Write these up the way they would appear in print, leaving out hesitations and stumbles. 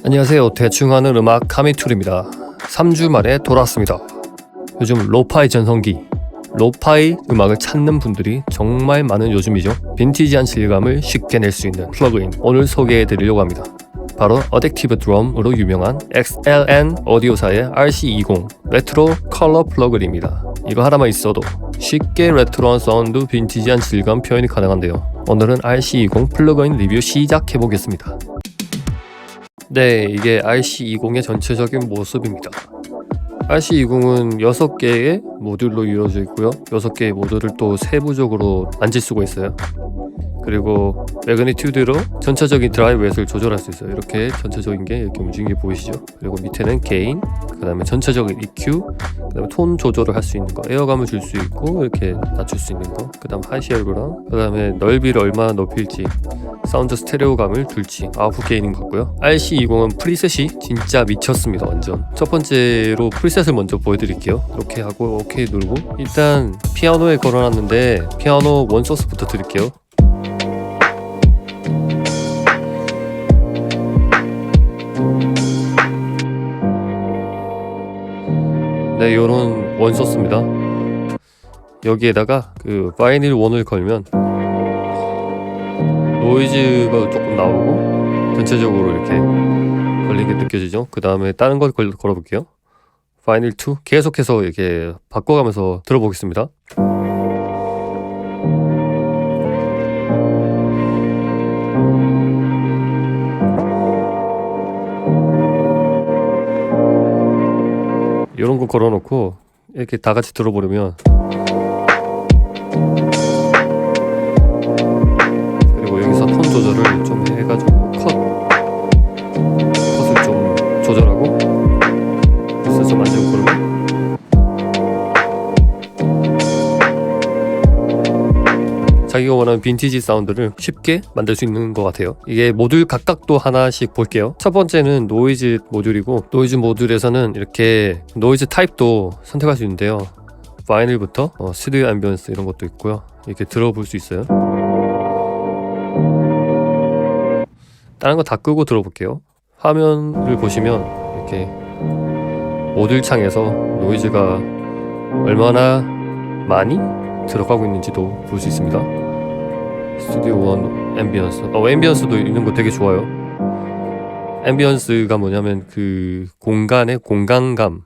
안녕하세요. 대충 하는 음악 카미툴입니다. 3주 만에 돌아왔습니다. 요즘 로파이 전성기, 로파이 음악을 찾는 분들이 정말 많은 요즘이죠. 빈티지한 질감을 쉽게 낼 수 있는 플러그인 오늘 소개해 드리려고 합니다. 바로 어댑티브 드럼으로 유명한 XLN 오디오사의 RC20 레트로 컬러 플러그인입니다. 이거 하나만 있어도 쉽게 레트로한 사운드, 빈티지한 질감 표현이 가능한데요. 오늘은 RC20 플러그인 리뷰 시작해 보겠습니다. 네, 이게 RC20의 전체적인 모습입니다. RC20은 6개의 모듈로 이루어져 있고요. 6개의 모듈을 또 세부적으로 만질 수가 있어요. 그리고 매그니튜드로 전체적인 드라이브 웨이트를 조절할 수 있어요. 이렇게 전체적인 게 이렇게 움직이는 게 보이시죠? 그리고 밑에는 게인, 그 다음에 전체적인 EQ, 그 다음에 톤 조절을 할 수 있는 거, 에어감을 줄 수 있고 이렇게 낮출 수 있는 거, 그 다음 하이쉘브랑 그 다음에 넓이를 얼마나 높일지, 사운드 스테레오감을 줄지, 아웃풋 게인인 것 같고요. RC20은 프리셋이 진짜 미쳤습니다. 완전 첫 번째로 프리셋을 먼저 보여드릴게요. 이렇게 하고 오케이 누르고 일단 피아노에 걸어놨는데 피아노 원소스부터 드릴게요. 네, 요런 원소스입니다. 여기에다가 그 바이닐 원을 걸면 노이즈가 조금 나오고 전체적으로 이렇게 걸리게 느껴지죠. 그 다음에 다른 걸 걸어볼게요. 바이닐 2 계속해서 이렇게 바꿔가면서 들어보겠습니다. 이런 거 걸어놓고 이렇게 다 같이 들어보려면, 그리고 여기서 톤 조절을 좀 해가지고 컷을 좀 조절하고 슬쩍 만지고 그러면 자기가 원하는 빈티지 사운드를 쉽게 만들 수 있는 것 같아요. 이게 모듈 각각도 하나씩 볼게요. 첫 번째는 노이즈 모듈이고, 노이즈 모듈에서는 이렇게 노이즈 타입도 선택할 수 있는데요. 바이닐부터 스튜디오 앰비언스 이런 것도 있고요. 이렇게 들어볼 수 있어요. 다른 거 다 끄고 들어볼게요. 화면을 보시면 이렇게 모듈 창에서 노이즈가 얼마나 많이 들어가고 있는지도 볼 수 있습니다. 스튜디오 1 앰비언스, 앰비언스도 있는 거 되게 좋아요. 앰비언스가 뭐냐면 그 공간의 공간감,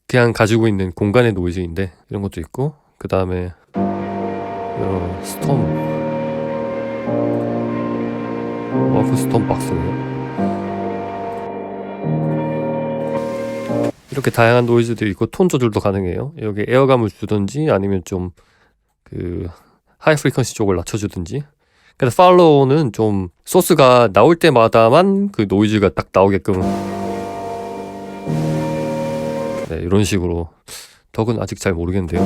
그냥 가지고 있는 공간의 노이즈인데 이런 것도 있고, 그 다음에 스톰, 워프 스톰 박스네요. 이렇게 다양한 노이즈도 있고 톤 조절도 가능해요. 여기 에어감을 주든지 아니면 좀 그 하이 프리퀀시 쪽을 낮춰주든지. 그래서 팔로우는 좀 소스가 나올 때마다만 그 노이즈가 딱 나오게끔, 네, 이런 식으로. 덕은 아직 잘 모르겠는데요.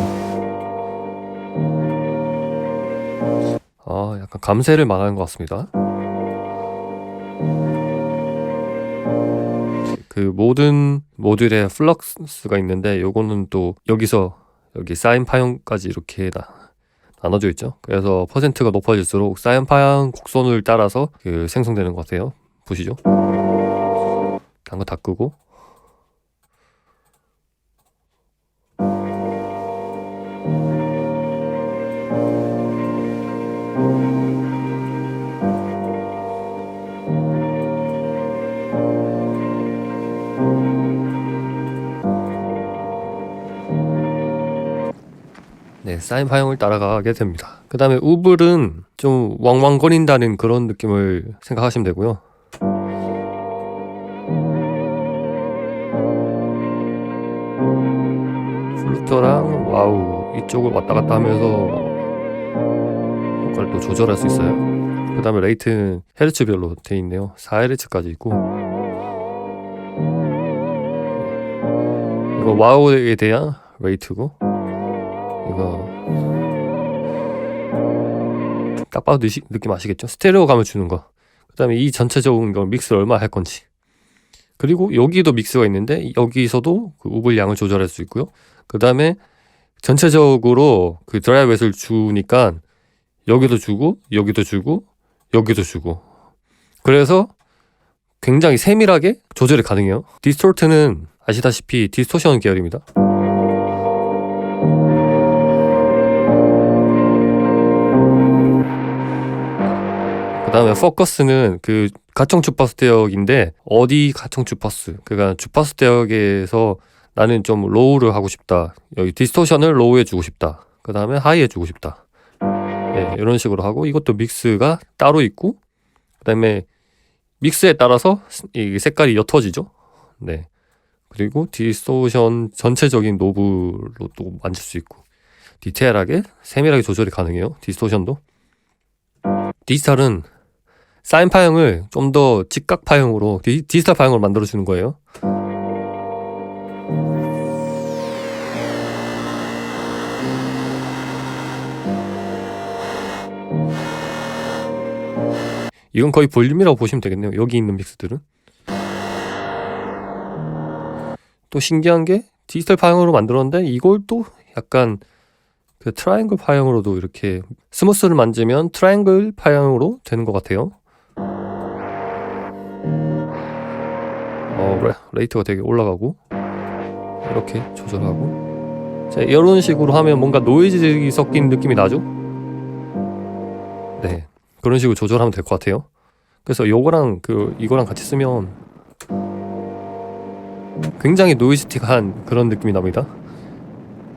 약간 감세를 말하는 것 같습니다. 그 모든 모듈에 플럭스가 있는데 요거는 또 여기서 여기 사인 파형까지 이렇게 나눠져 있죠. 그래서 퍼센트가 높아질수록 사인 파형 곡선을 따라서 그 생성되는 것 같아요. 보시죠. 다른 거 다 끄고 네, 사인 파형을 따라가게 됩니다. 그 다음에 우블은 좀 왕왕거린다는 그런 느낌을 생각하시면 되고요. 플루터랑 와우 이쪽을 왔다 갔다 하면서 효과를 또 조절할 수 있어요. 그 다음에 레이트는 헤르츠별로 되어 있네요. 4Hz까지 있고, 이거 와우에 대한 레이트고, 이거 딱 봐도 느낌 아시겠죠? 스테레오감을 주는 거. 그 다음에 이 전체적인 거 믹스를 얼마 할 건지. 그리고 여기도 믹스가 있는데 여기서도 그 우블 양을 조절할 수 있고요. 그 다음에 전체적으로 그 드라이브 웨이트를 주니까 여기도 주고 여기도 주고 여기도 주고, 그래서 굉장히 세밀하게 조절이 가능해요. 디스토트는 아시다시피 디스토션 계열입니다. 그 다음에 포커스는 그 가청 주파수 대역인데 어디 가청 주파수, 그러니까 주파수 대역에서 나는 좀 로우를 하고 싶다, 여기 디스토션을 로우 해주고 싶다, 그 다음에 하이 해주고 싶다, 예, 이런 식으로 하고, 이것도 믹스가 따로 있고, 그 다음에 믹스에 따라서 이 색깔이 옅어지죠. 네. 그리고 디스토션 전체적인 노브로 또 만질 수 있고, 디테일하게 세밀하게 조절이 가능해요. 디스토션도. 디지털은 사인 파형을 좀 더 직각 파형으로, 디지털 파형을 만들어주는 거예요. 이건 거의 볼륨이라고 보시면 되겠네요. 여기 있는 믹스들은. 또 신기한 게 디지털 파형으로 만들었는데 이걸 또 약간 그 트라이앵글 파형으로도 이렇게 스무스를 만지면 트라이앵글 파형으로 되는 것 같아요. 레이트가 되게 올라가고 이렇게 조절하고, 자, 이런 식으로 하면 뭔가 노이즈들이 섞인 느낌이 나죠? 네, 그런 식으로 조절하면 될 것 같아요. 그래서 요거랑 이거랑 같이 쓰면 굉장히 노이즈틱한 그런 느낌이 납니다.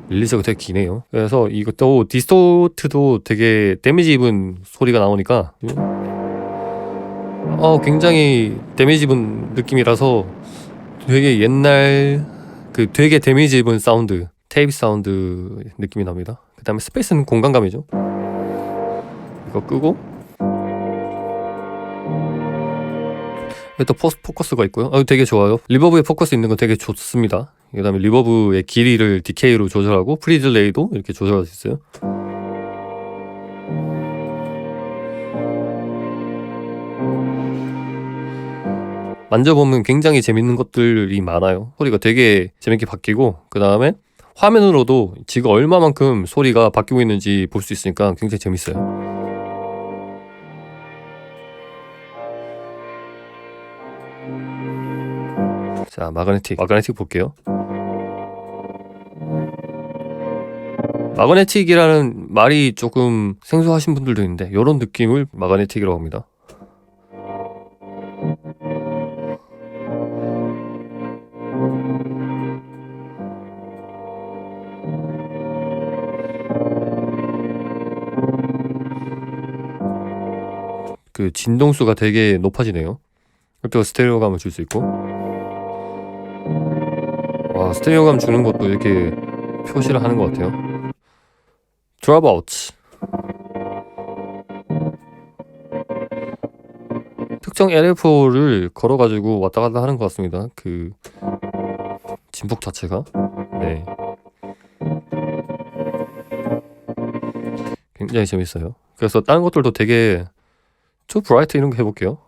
릴리즈가 되게 기네요. 그래서 이것도 디스토트도 되게 데미지 입은 소리가 나오니까 굉장히 데미지 입은 느낌이라서 되게 옛날 되게 데미지 입은 사운드, 테이프 사운드 느낌이 납니다. 그 다음에 스페이스는 공간감이죠. 이거 끄고 또 포커스가 있고요. 되게 좋아요. 리버브에 포커스 있는 거 되게 좋습니다. 그 다음에 리버브의 길이를 디케이로 조절하고 프리딜레이도 이렇게 조절할 수 있어요. 만져보면 굉장히 재밌는 것들이 많아요. 소리가 되게 재밌게 바뀌고, 그 다음에 화면으로도 지금 얼마만큼 소리가 바뀌고 있는지 볼 수 있으니까 굉장히 재밌어요. 자, 마그네틱 볼게요. 마그네틱이라는 말이 조금 생소하신 분들도 있는데 이런 느낌을 마그네틱이라고 합니다. 그 진동수가 되게 높아지네요. 또 스테레오감을 줄 수 있고, 스테레오감 주는 것도 이렇게 표시를 하는 것 같아요. 드롭아웃, 특정 LFO를 걸어가지고 왔다 갔다 하는 것 같습니다. 그 진폭 자체가. 네, 굉장히 재밌어요. 그래서 다른 것들도 되게 투 브라이트 이런 거 해볼게요.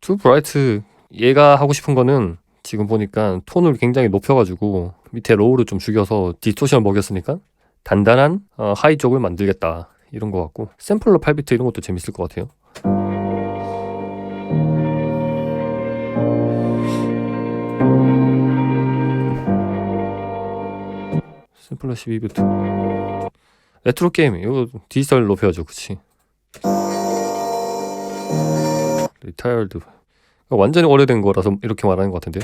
투 브라이트, 얘가 하고 싶은 거는 지금 보니까 톤을 굉장히 높여가지고 밑에 로우를 좀 죽여서 디스토션을 먹였으니까 단단한 하이 쪽을 만들겠다, 이런 거 같고, 샘플러 8비트 이런 것도 재밌을 것 같아요. 샘플러 12비트 레트로 게임, 이거 디지털 높여야죠. 그치. 리타이어드, 완전히 오래된 거라서 이렇게 말하는 것 같은데,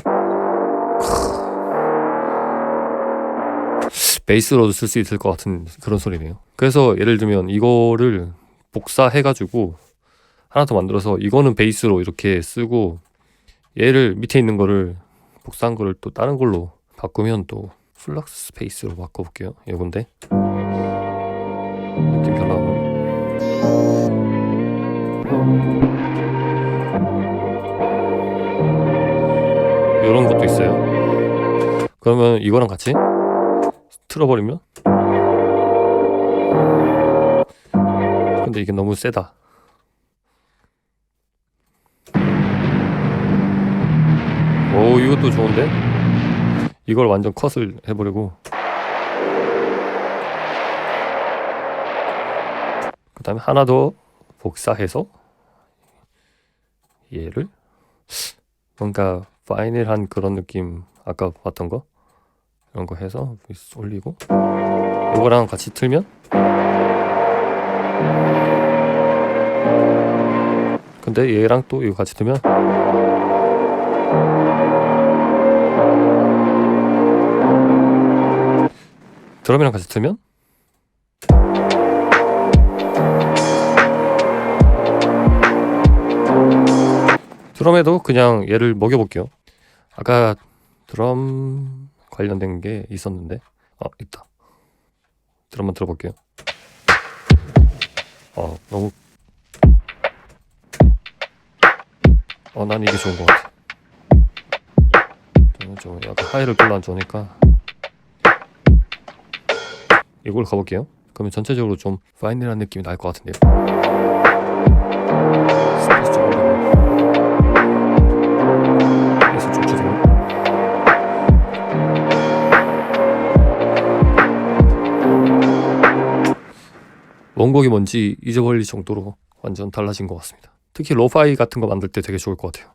베이스로도 쓸 수 있을 것 같은 그런 소리네요. 그래서 예를 들면 이거를 복사해가지고 하나 더 만들어서 이거는 베이스로 이렇게 쓰고, 얘를 밑에 있는 거를 복사한 거를 또 다른 걸로 바꾸면 또 플럭스 스페이스로 바꿔볼게요. 이건데 느낌 별로 안 나요. 이런 것도 있어요. 그러면 이거랑 같이 틀어버리면, 근데 이게 너무 세다. 오, 이것도 좋은데? 이걸 완전 컷을 해버리고 다음에 하나 더 복사해서 얘를 뭔가 파이널한 그런 느낌, 아까 봤던 거 이런 거 해서 올리고, 이거랑 같이 틀면 근데 얘랑 또 이거 같이 틀면 드럼이랑 같이 틀면 드럼에도 그냥 얘를 먹여볼게요. 아까 드럼 관련된 게 있었는데 있다. 드럼만 들어볼게요. 너무 난 이게 좋은 것 같아. 저는 좀 약간 하이를 별로 안 좋으니까 이걸 가볼게요. 그러면 전체적으로 좀 파이널한 느낌이 날 것 같은데요. 스페이스 좀 올리고 그래서 좀 줄이고, 원곡이 뭔지 잊어버릴 정도로 완전 달라진 것 같습니다. 특히 로파이 같은 거 만들 때 되게 좋을 것 같아요.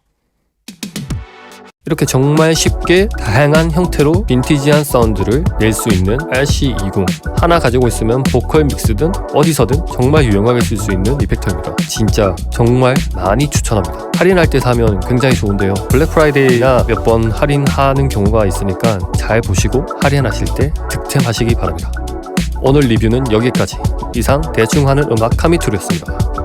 이렇게 정말 쉽게 다양한 형태로 빈티지한 사운드를 낼 수 있는 RC20 하나 가지고 있으면 보컬 믹스든 어디서든 정말 유용하게 쓸 수 있는 이펙터입니다. 진짜 정말 많이 추천합니다. 할인할 때 사면 굉장히 좋은데요, 블랙 프라이데이나 몇 번 할인하는 경우가 있으니까 잘 보시고 할인하실 때 득템하시기 바랍니다. 오늘 리뷰는 여기까지. 이상 대충 하는 음악 카미툴이었습니다.